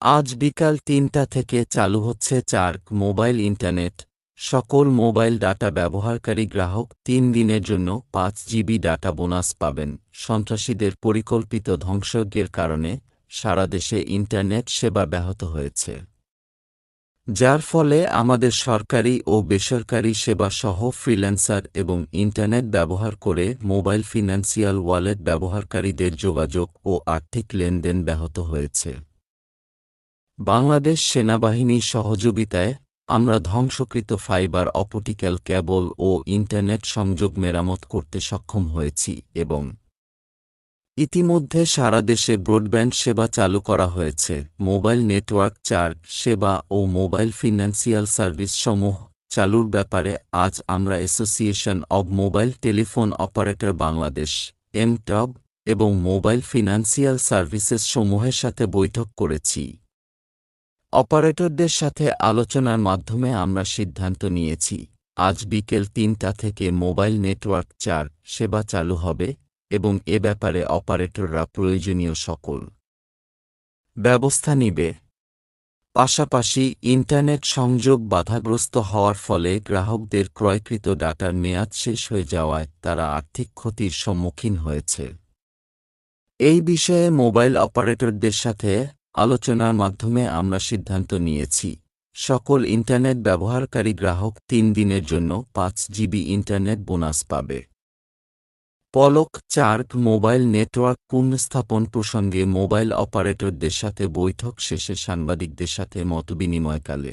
আজ বিকাল ৩টা থেকে চালু হচ্ছে চার্ক মোবাইল ইন্টারনেট। সকল মোবাইল ডাটা ব্যবহারকারী গ্রাহক ৩ দিনের জন্য ৫ জিবি ডাটা বোনাস পাবেন। সন্ত্রাসীদের পরিকল্পিত ধ্বংসযজ্ঞের কারণে সারা দেশে ইন্টারনেট সেবা ব্যাহত হয়েছে, যার ফলে আমাদের সরকারি ও বেসরকারি সেবা সহ ফ্রিল্যান্সার এবং ইন্টারনেট ব্যবহার করে মোবাইল ফিন্যান্সিয়াল ওয়ালেট ব্যবহারকারীদের যোগাযোগ ও আর্থিক লেনদেন ব্যাহত হয়েছে। বাংলাদেশ সেনাবাহিনীর সহযোগিতায় আমরা ধ্বংসকৃত ফাইবার অপটিক্যাল কেবল ও ইন্টারনেট সংযোগ মেরামত করতে সক্ষম হয়েছি এবং ইতিমধ্যে সারা দেশে ব্রডব্যান্ড সেবা চালু করা হয়েছে। মোবাইল নেটওয়ার্ক চার্জ সেবা ও মোবাইল ফিন্যান্সিয়াল সার্ভিস সমূহ চালুর ব্যাপারে আজ আমরা association of mobile telephone operator Bangladesh AMTOB এবং মোবাইল ফিন্যান্সিয়াল সার্ভিসেস সমূহের সাথে বৈঠক করেছি। অপারেটরদের সাথে আলোচনার মাধ্যমে আমরা সিদ্ধান্ত নিয়েছি আজ বিকেল ৩টা থেকে মোবাইল নেটওয়ার্ক চার্জ সেবা চালু হবে এবং এ ব্যাপারে অপারেটররা প্রয়োজনীয় সকল ব্যবস্থা নিবে। পাশাপাশি ইন্টারনেট সংযোগ বাধাগ্রস্ত হওয়ার ফলে গ্রাহকদের ক্রয়কৃত ডাটার মেয়াদ শেষ হয়ে যাওয়ায় তারা আর্থিক ক্ষতির সম্মুখীন হয়েছে। এই বিষয়ে মোবাইল অপারেটরদের সাথে আলোচনার মাধ্যমে আমরা সিদ্ধান্ত নিয়েছি সকল ইন্টারনেট ব্যবহারকারী গ্রাহক ৩ দিনের জন্য ৫ জিবি ইন্টারনেট বোনাস পাবে। পলক চার্ক মোবাইল নেটওয়ার্ক পুনঃস্থাপন প্রসঙ্গে মোবাইল অপারেটরদের সাথে বৈঠক শেষে সাংবাদিকদের সাথে মতবিনিময়কালে